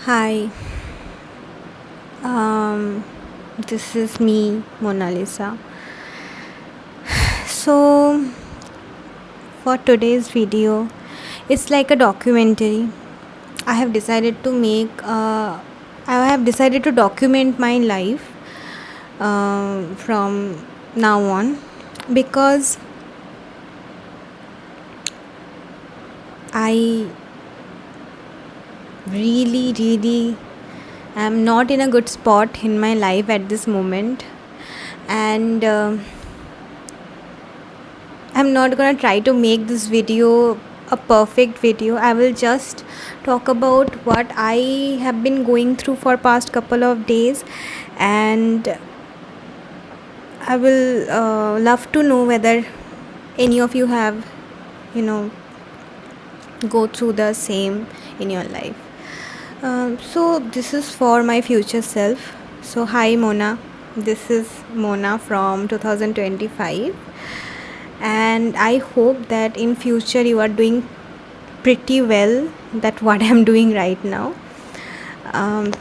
Hi, um, this is me, Mona Lisa. So, for today's video, it's like a documentary. I have decided to make, I have decided to document my life from now on because I really am not in a good spot in my life at this moment, and I'm not gonna try to make this video a perfect video. I will just talk about what I have been going through for past couple of days, and I will love to know whether any of you have, you know, go through the same in your life. So this is for my future self. So hi Mona, this is Mona from 2025, and I hope that in future you are doing pretty well that what I'm doing right now. um,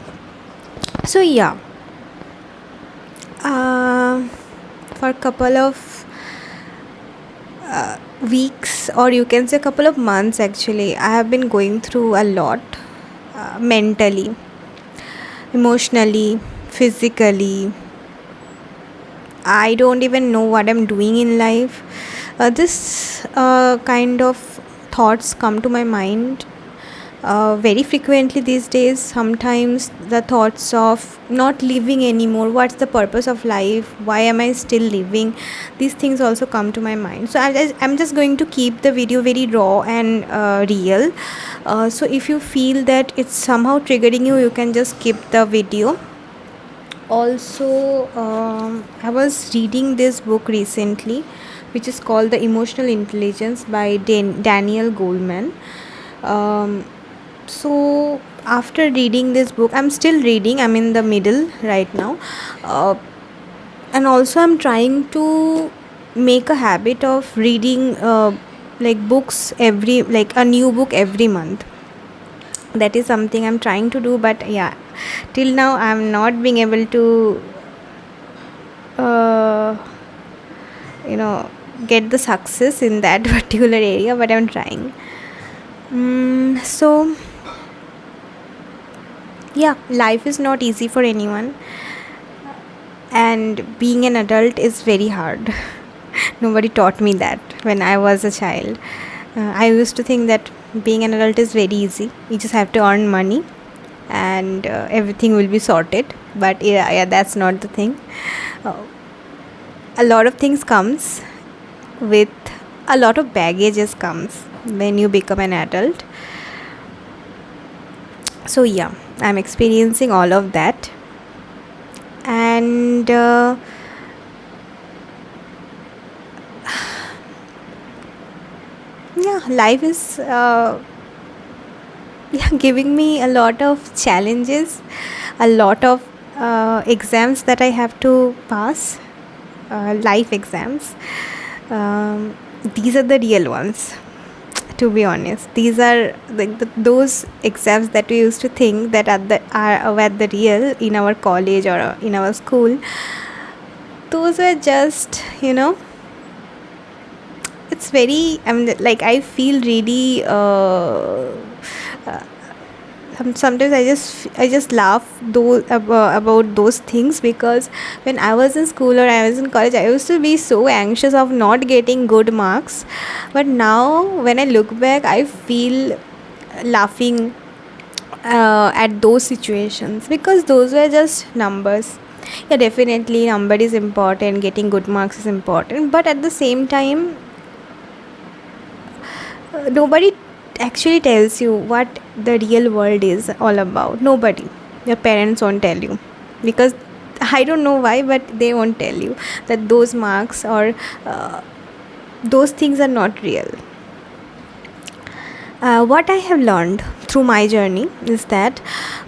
so yeah, uh, for a couple of weeks, or you can say a couple of months, actually I have been going through a lot, mentally, emotionally, physically. I don't even know what I'm doing in life. This kind of thoughts come to my mind very frequently these days. Sometimes the thoughts of not living anymore, what's the purpose of life, why am I still living, these things also come to my mind. So I'm just going to keep the video very raw and real. So if you feel that it's somehow triggering you, you can just skip the video. Also, I was reading this book recently, which is called The Emotional Intelligence by Daniel Goleman. So after reading this book, I'm still reading, I'm in the middle right now, uh, and also I'm trying to make a habit of reading like books every, like a new book every month. That is something I'm trying to do, but yeah, till now I'm not being able to uh, you know get the success in that particular area, but I'm trying. So yeah, life is not easy for anyone, and being an adult is very hard. Nobody taught me that when I was a child. I used to think that being an adult is very easy, you just have to earn money and everything will be sorted. But yeah, that's not the thing. uh, a lot of things comes with a lot of baggages comes when you become an adult. So yeah, I'm experiencing all of that, and yeah, life is yeah, giving me a lot of challenges, a lot of exams that I have to pass, life exams. These are the real ones, to be honest. These are like those exams that we used to think that are at the real in our college or in our school. Those were just, it's very, I mean, like I feel really uh, sometimes I just laugh about those things, because when I was in school or I was in college, I used to be so anxious of not getting good marks. But now when I look back, I feel laughing at those situations, because those were just numbers. Yeah, definitely number is important, getting good marks is important, but at the same time, nobody actually tells you what the real world is all about. Nobody. Your parents won't tell you, because I don't know why, but they won't tell you that those marks or those things are not real. What I have learned through my journey is that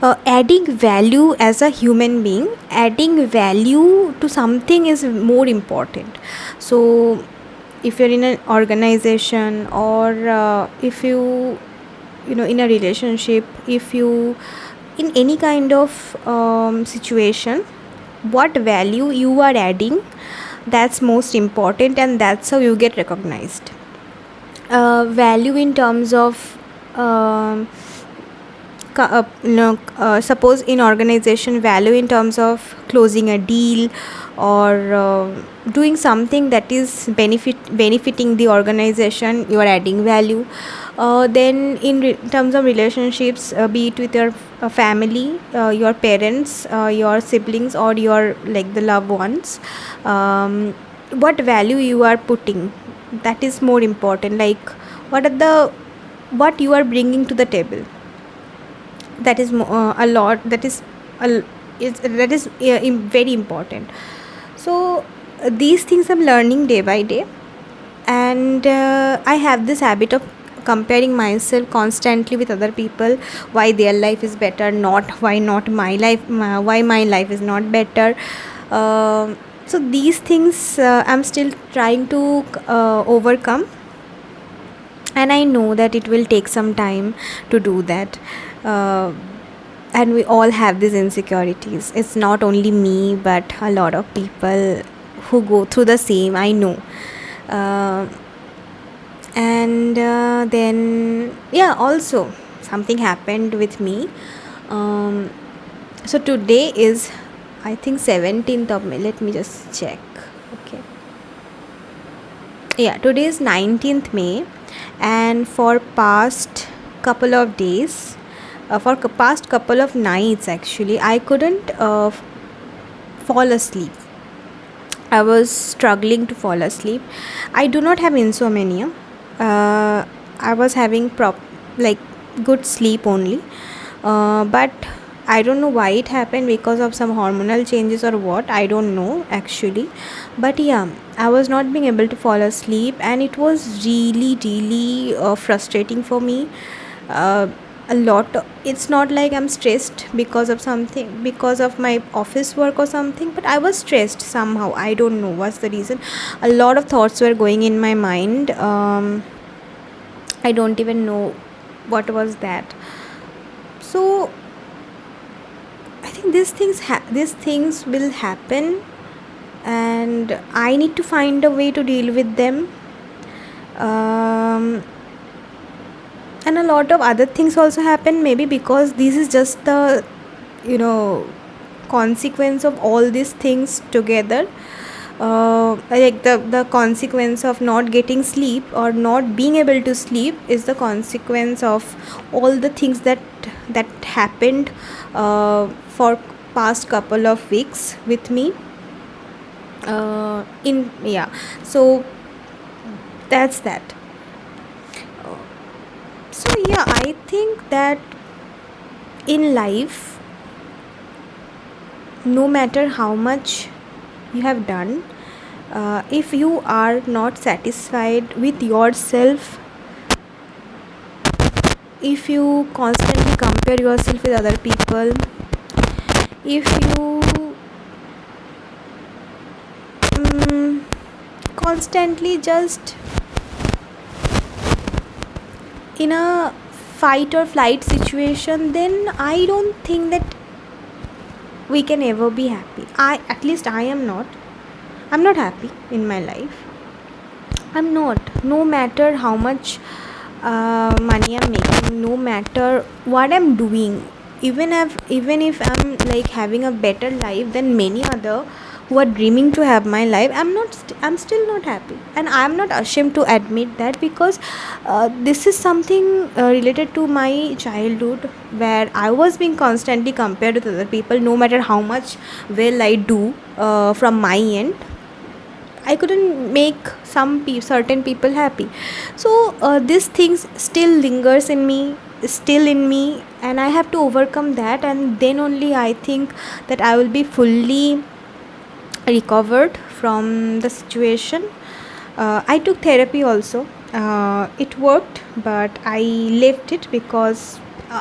adding value as a human being, adding value to something is more important. So if you're in an organization, or if you know, in a relationship, if you in any kind of situation, what value you are adding, that's most important, and that's how you get recognized. Value in terms of suppose in organization, value in terms of closing a deal, or doing something that is benefiting the organization, you are adding value. Then in terms of relationships, be it with your family, your parents, your siblings, or your like the loved ones, what value you are putting, that is more important. Like what you are bringing to the table, that is a lot, that is very important. So these things I'm learning day by day, and I have this habit of comparing myself constantly with other people, why their life is better, not why not my life, why my life is not better. So these things I'm still trying to overcome, and I know that it will take some time to do that. uh, and we all have these insecurities. It's not only me, but a lot of people who go through the same, I know. uh, and then yeah, also something happened with me. um, so today is, I think, 17th of May. Let me just check. Okay, yeah, today is 19th May, and for past couple of days, past couple of nights actually, I couldn't fall asleep. I was struggling to fall asleep. I do not have insomnia. I was having like good sleep only. But I don't know why it happened, because of some hormonal changes or what. I don't know actually. But yeah, I was not being able to fall asleep, and it was really, really frustrating for me. uh, a lot. It's not like I'm stressed because of something, because of my office work or something, but I was stressed somehow. I don't know what's the reason. A lot of thoughts were going in my mind. I don't even know what was that. So I think these things will happen, and I need to find a way to deal with them. um, and a lot of other things also happen, maybe because this is just the, you know, consequence of all these things together. Like the consequence of not getting sleep or not being able to sleep is the consequence of all the things that happened for past couple of weeks with me. In Yeah, so that's that. So yeah, I think that in life, no matter how much you have done, if you are not satisfied with yourself, if you constantly compare yourself with other people, if you constantly just in a fight or flight situation, then I don't think that we can ever be happy. At least I am not. I'm not happy in my life. I'm not. No matter how much money I'm making, no matter what I'm doing, even if I'm like having a better life than many other who are dreaming to have my life, I'm still not happy, and I'm not ashamed to admit that, because this is something related to my childhood, where I was being constantly compared with other people. No matter how much well I do from my end, I couldn't make certain people happy. So these things still lingers in me, still in me, and I have to overcome that, and then only I think that I will be fully recovered from the situation. I took therapy also. It worked, but I left it because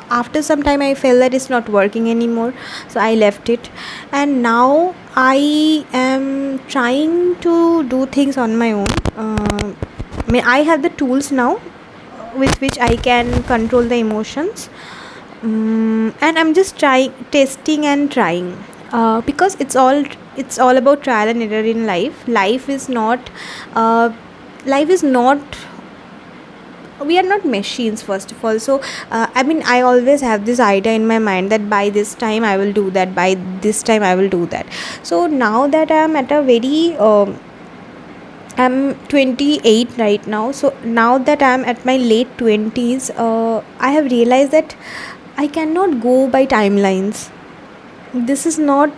after some time I felt that it's not working anymore, so I left it. And now I am trying to do things on my own. I have the tools now with which I can control the emotions. And I'm just trying, testing and trying, because it's all about trial and error in life. Uh, life is not, we are not machines, first of all. So I mean, I always have this idea in my mind that by this time I will do that, by this time I will do that. So now that I'm at a very I'm 28 right now. So now that I'm at my late 20s, I have realized that I cannot go by timelines. This is not,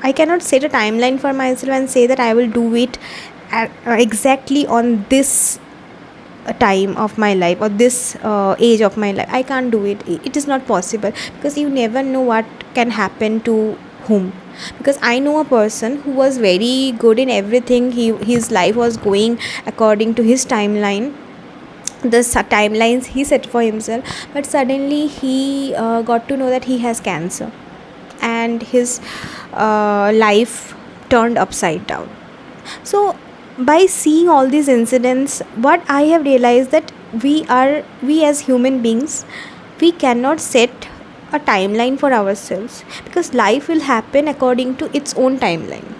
I cannot set a timeline for myself and say that I will do it exactly on this time of my life, or this age of my life. I can't do it. It is not possible, because you never know what can happen to whom. Because I know a person who was very good in everything. His life was going according to his timeline, the timelines he set for himself. But suddenly he got to know that he has cancer, and his life turned upside down. So by seeing all these incidents, what I have realized that we as human beings, we cannot set a timeline for ourselves, because life will happen according to its own timeline,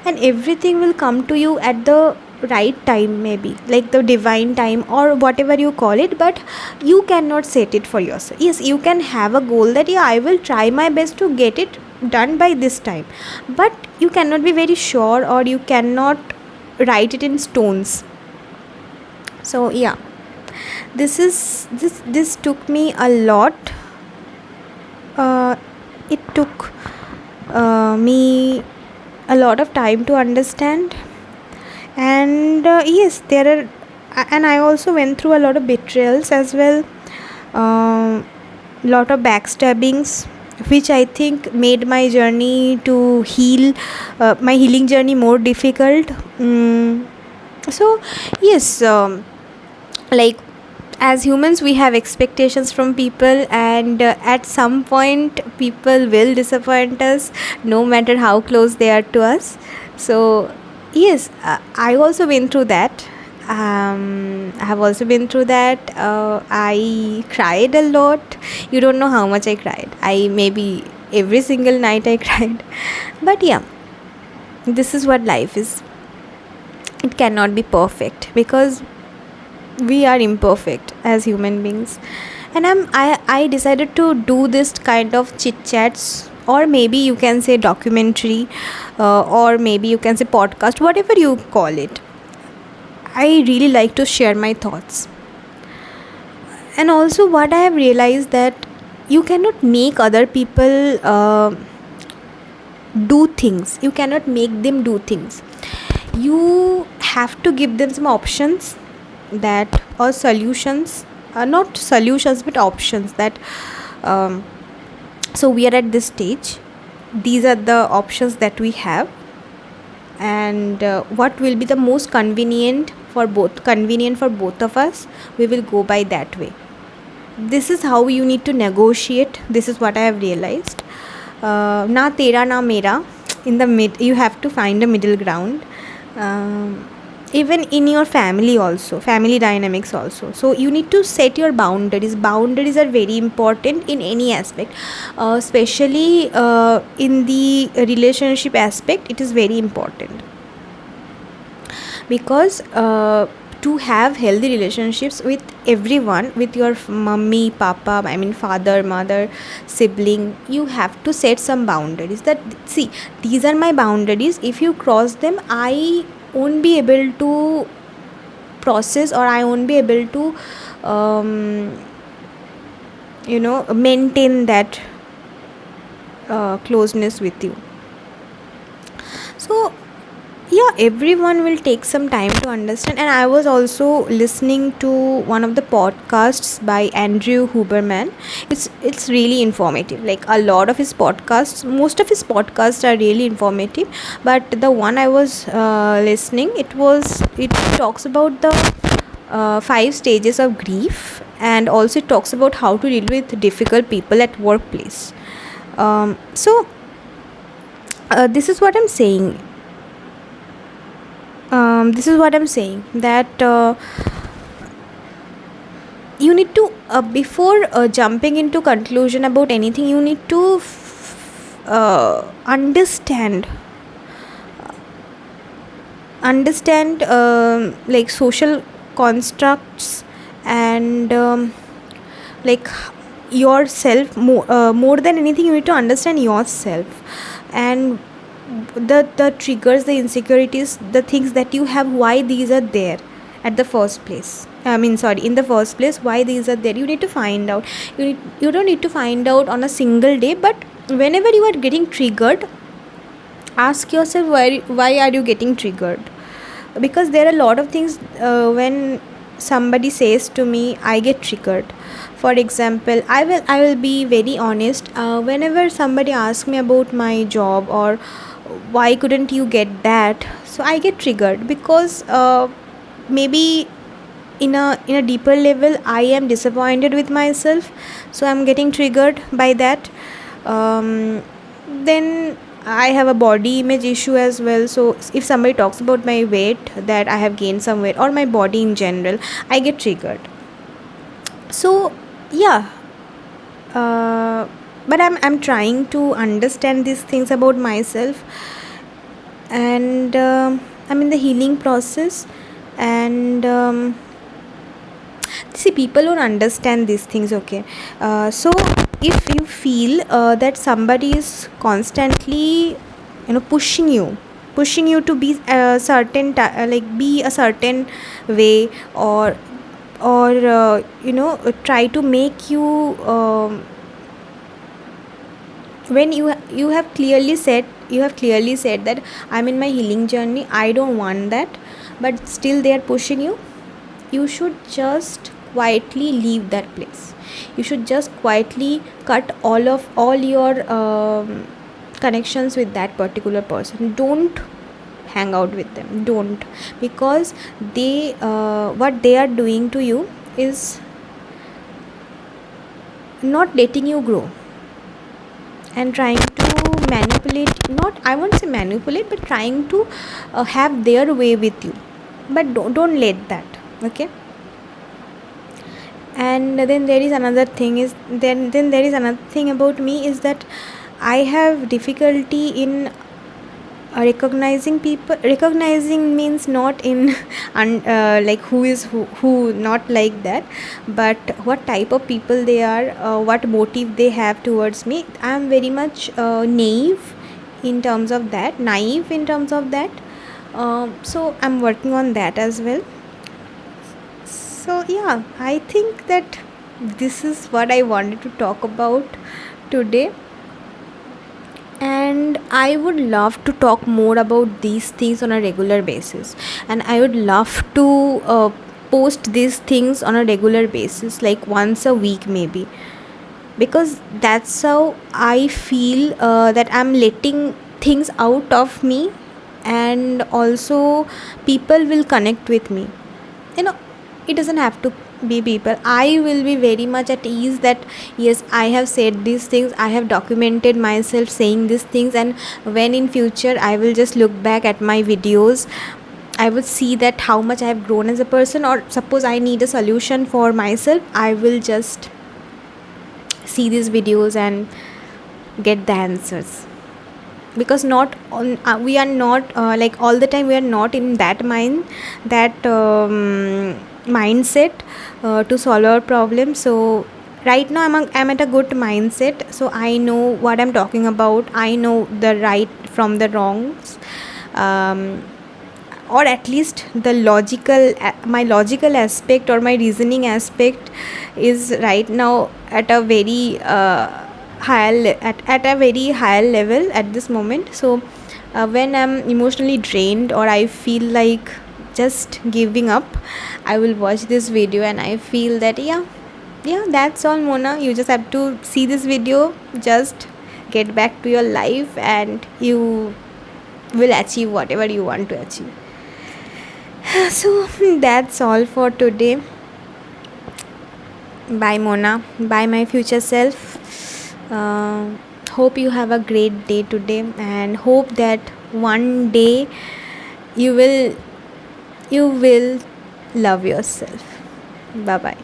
and everything will come to you at the right time, maybe like the divine time or whatever you call it. But you cannot set it for yourself. Yes, you can have a goal that, yeah, I will try my best to get it done by this time, but you cannot be very sure, or you cannot write it in stones. So yeah, this took me a lot. It took me a lot of time to understand. And yes, there are, and I also went through a lot of betrayals as well, lot of backstabbings, which I think made my journey to heal, my healing journey, more difficult. So yes, like, as humans we have expectations from people, and at some point people will disappoint us, no matter how close they are to us. So yes, I also went through that. I have also been through that. I cried a lot. You don't know how much I cried. I maybe every single night I cried. But yeah, this is what life is. It cannot be perfect, because we are imperfect as human beings. And I decided to do this kind of chit chats, or maybe you can say documentary, or maybe you can say podcast, whatever you call it. I really like to share my thoughts. And also, what I have realized, that you cannot make other people do things. You cannot make them do things. You have to give them some options, that, or solutions, not solutions but options, that um, so we are at this stage, these are the options that we have, and what will be the most convenient for both of us, we will go by that way. This is how you need to negotiate. This is what I have realized. Na tera na mera. In the mid, you have to find a middle ground. Even in your family also, family dynamics also, so you need to set your boundaries are very important in any aspect, especially in the relationship aspect. It is very important, because to have healthy relationships with everyone, with your mummy, papa, I mean father, mother, sibling, you have to set some boundaries. That, see, these are my boundaries. If you cross them, I won't be able to process, or I won't be able to maintain that closeness with you. So yeah, everyone will take some time to understand. And I was also listening to one of the podcasts by Andrew Huberman. It's really informative. Like, a lot of his podcasts, most of his podcasts are really informative, but the one I was listening, it talks about the 5 stages of grief, and also it talks about how to deal with difficult people at workplace. So this is what I'm saying. This is what I'm saying, that you need to before jumping into conclusion about anything, you need to understand like social constructs, and like more than anything, you need to understand yourself, and the triggers, the insecurities, the things that you have, why these are there at the first place. I mean, sorry, in the first place, why these are there, you need to find out. You don't need to find out on a single day, but whenever you are getting triggered, ask yourself why are you getting triggered. Because there are a lot of things, when somebody says to me, I get triggered. For example, I will be very honest, whenever somebody asks me about my job, or why couldn't you get that, so I get triggered, because maybe in a deeper level, I am disappointed with myself, so I'm getting triggered by that. Then I have a body image issue as well, so if somebody talks about my weight, that I have gained some weight, or my body in general, I get triggered. So yeah, but I'm trying to understand these things about myself, and I'm in the healing process, and see, people don't understand these things, okay? So if you feel that somebody is constantly, pushing you to be a certain like be a certain way, or try to make you, when you have clearly said that I'm in my healing journey, I don't want that, but still they are pushing you, you should just quietly leave that place. You should just quietly cut all your connections with that particular person. Don't hang out with them, don't, because they what they are doing to you is not letting you grow, and trying to manipulate, not, I won't say manipulate, but trying to have their way with you. But don't let that, okay? And then there is another thing is then there is another thing about me, is that I have difficulty in recognizing people. Recognizing means not in like who is who, not like that, but what type of people they are, what motive they have towards me. I am very much naive in terms of that. So I'm working on that as well. So yeah, I think that this is what I wanted to talk about today, and I would love to talk more about these things on a regular basis, and I would love to post these things on a regular basis, like once a week maybe, because that's how I feel that I'm letting things out of me, and also people will connect with me. you know it doesn't have to be people. I will be very much at ease that yes, I have said these things, I have documented myself saying these things, and when in future I will just look back at my videos, I would see that how much I have grown as a person, or suppose I need a solution for myself, I will just see these videos and get the answers. Because not on we are not like all the time, we are not in that mindset to solve our problem. So right now I'm at a good mindset, so I know what I'm talking about, I know the right from the wrongs, um, or at least the my logical aspect or my reasoning aspect is right now at a very at a very higher level at this moment. So when I'm emotionally drained, or I feel like just giving up, I will watch this video, and I feel that yeah, that's all, Mona. You just have to see this video, just get back to your life, and you will achieve whatever you want to achieve. So that's all for today. Bye, Mona. Bye, my future self. Hope you have a great day today, and hope that one day you will love yourself. Bye bye.